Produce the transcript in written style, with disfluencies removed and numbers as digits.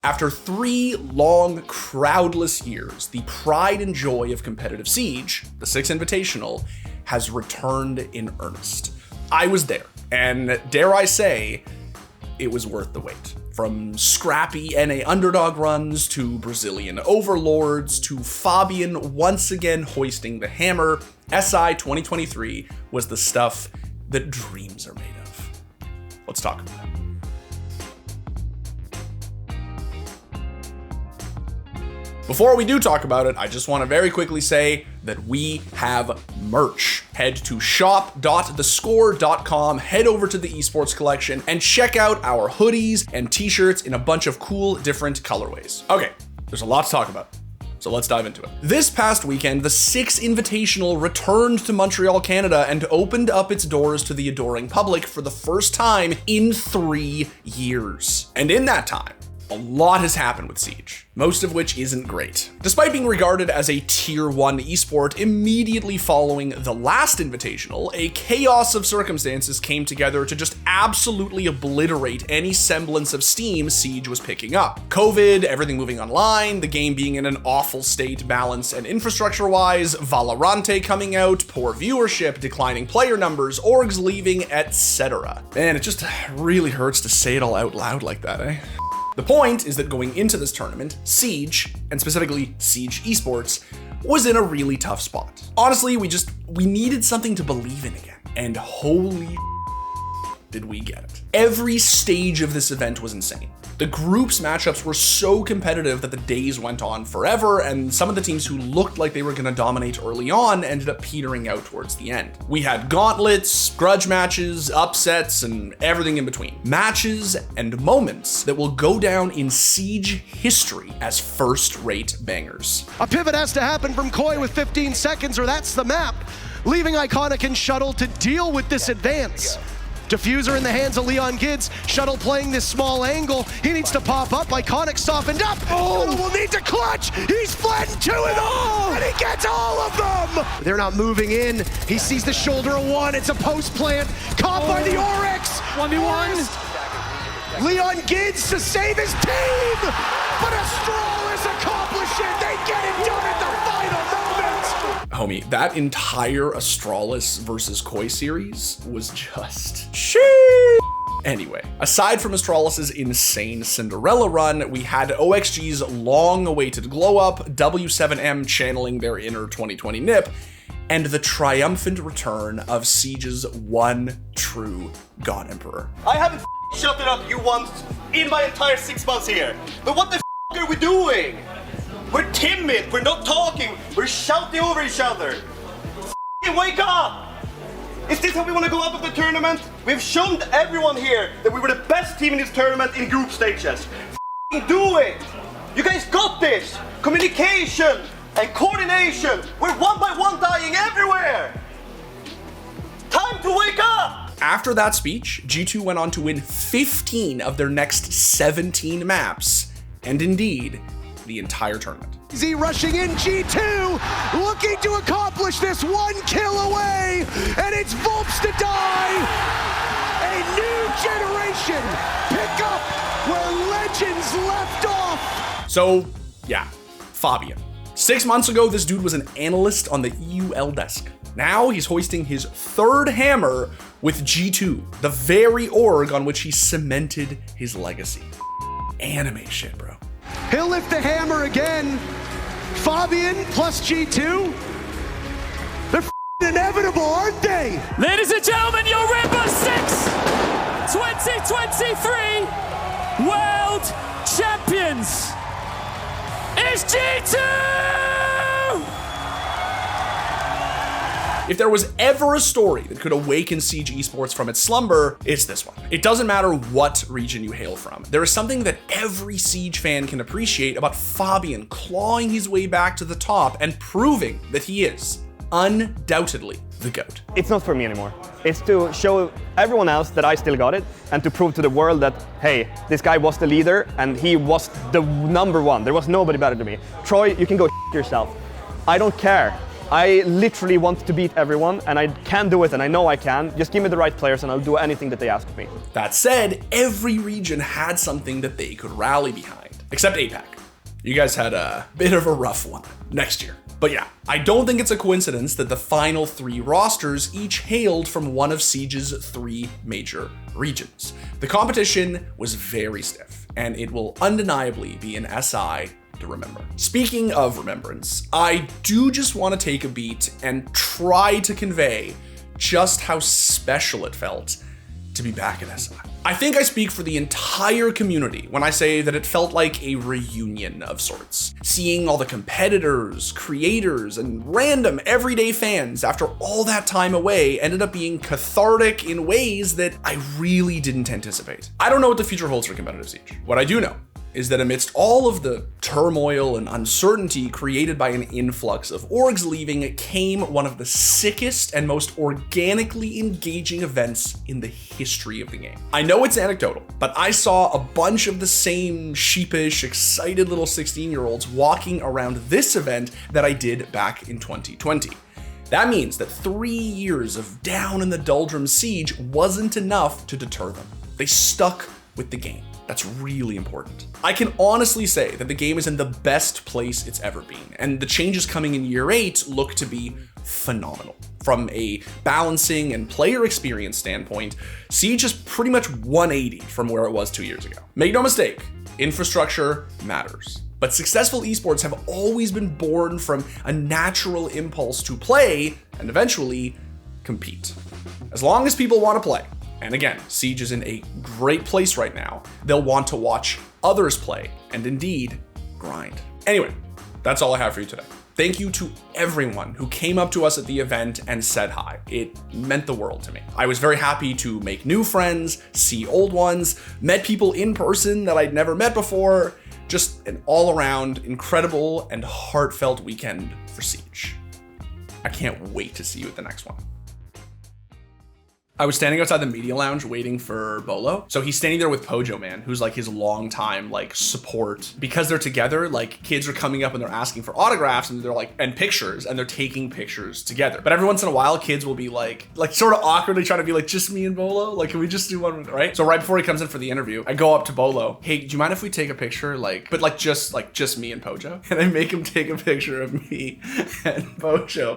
After 3 long, crowdless years, the pride and joy of competitive Siege, the Six Invitational, has returned in earnest. I was there, and dare I say, it was worth the wait. From scrappy NA underdog runs to Brazilian overlords to Fabian once again hoisting the hammer, SI 2023 was the stuff that dreams are made of. Let's talk about it. Before we do talk about it, I just want to very quickly say that we have merch. Head to shop.thescore.com, head over to the esports collection, and check out our hoodies and t-shirts in a bunch of cool different colorways. Okay, there's a lot to talk about, so let's dive into it. This past weekend, the Six Invitational returned to Montreal, Canada, and opened up its doors to the adoring public for the first time in 3 years. And in that time, a lot has happened with Siege, most of which isn't great. Despite being regarded as a tier 1 esport immediately following the last Invitational, a chaos of circumstances came together to just absolutely obliterate any semblance of steam Siege was picking up. COVID, everything moving online, the game being in an awful state balance and infrastructure-wise, Valorante coming out, poor viewership, declining player numbers, orgs leaving, etc. Man, it just really hurts to say it all out loud like that, eh? The point is that going into this tournament, Siege, and specifically Siege Esports, was in a really tough spot. Honestly, we needed something to believe in again. And holy did we get it. Every stage of this event was insane. The groups matchups were so competitive that the days went on forever, and some of the teams who looked like they were gonna dominate early on ended up petering out towards the end. We had gauntlets, grudge matches, upsets, and everything in between. Matches and moments that will go down in Siege history as first-rate bangers. A pivot has to happen from Koi with 15 seconds, or that's the map, leaving Iconic and Shuttle to deal with this advance. Diffuser in the hands of Leon Gids. Shuttle playing this small angle. He needs to pop up. Iconic softened up. Shuttle will need to clutch. He's flattened 2 of them, and he gets all of them. They're not moving in. He sees the shoulder of 1. It's a post plant. Caught by the Oryx. 1v1. Leon Gids to save his team. But Astralis accomplish it. They get it done at the final moment. Homie, that entire Astralis versus Koi series was just shit. Anyway, aside from Astralis's insane Cinderella run, we had OXG's long-awaited glow-up, W7M channeling their inner 2020 nip, and the triumphant return of Siege's one true God Emperor. I haven't shut it up you once in my entire 6 months here, but what the are we doing? We're timid, we're not talking, we're shouting over each other. Wake up! Is this how we want to go out of the tournament? We've shown everyone here that we were the best team in this tournament in group stages. Do it! You guys got this! Communication and coordination! We're one by one dying everywhere! Time to wake up! After that speech, G2 went on to win 15 of their next 17 maps, and indeed, the entire tournament. Z rushing in, G2 looking to accomplish this, 1 kill away, and it's Volps to die. A new generation pick up where legends left off. So yeah, Fabian. 6 months ago, this dude was an analyst on the EUL desk. Now he's hoisting his 3rd hammer with G2, the very org on which he cemented his legacy. Anime shit, bro. He'll lift the hammer again. Fabian plus G2. They're inevitable, aren't they? Ladies and gentlemen, your Rainbow Six 2023 World Champions is G2! If there was ever a story that could awaken Siege Esports from its slumber, it's this one. It doesn't matter what region you hail from. There is something that every Siege fan can appreciate about Fabian clawing his way back to the top and proving that he is, undoubtedly, the GOAT. It's not for me anymore. It's to show everyone else that I still got it and to prove to the world that, hey, this guy was the leader and he was the #1. There was nobody better than me. Troy, you can go yourself. I don't care. I literally want to beat everyone, and I can do it, and I know I can. Just give me the right players, and I'll do anything that they ask of me. That said, every region had something that they could rally behind. Except APAC. You guys had a bit of a rough one next year. But yeah, I don't think it's a coincidence that the final 3 rosters each hailed from one of Siege's 3 major regions. The competition was very stiff, and it will undeniably be an SI to remember. Speaking of remembrance, I do just want to take a beat and try to convey just how special it felt to be back at SI. I think I speak for the entire community when I say that it felt like a reunion of sorts. Seeing all the competitors, creators, and random everyday fans after all that time away ended up being cathartic in ways that I really didn't anticipate. I don't know what the future holds for competitive Siege. What I do know is that amidst all of the turmoil and uncertainty created by an influx of orgs leaving came one of the sickest and most organically engaging events in the history of the game. I know it's anecdotal, but I saw a bunch of the same sheepish, excited little 16-year-olds walking around this event that I did back in 2020. That means that 3 years of down in the doldrums Siege wasn't enough to deter them. They stuck with the game. That's really important. I can honestly say that the game is in the best place it's ever been, and the changes coming in year 8 look to be phenomenal. From a balancing and player experience standpoint, Siege is pretty much 180 from where it was 2 years ago. Make no mistake, infrastructure matters. But successful esports have always been born from a natural impulse to play and eventually compete. As long as people want to play, and again, Siege is in a great place right now, they'll want to watch others play and indeed grind. Anyway, that's all I have for you today. Thank you to everyone who came up to us at the event and said hi. It meant the world to me. I was very happy to make new friends, see old ones, met people in person that I'd never met before. Just an all-around incredible and heartfelt weekend for Siege. I can't wait to see you at the next one. I was standing outside the media lounge waiting for Bolo. So he's standing there with Pojo Man, who's like his longtime like support. Because they're together, like kids are coming up and they're asking for autographs and they're like, and pictures, and they're taking pictures together. But every once in a while, kids will be like sort of awkwardly trying to be like, just me and Bolo? Like, can we just do one, right? So right before he comes in for the interview, I go up to Bolo. Hey, do you mind if we take a picture? But just me and Pojo? And I make him take a picture of me and Pojo.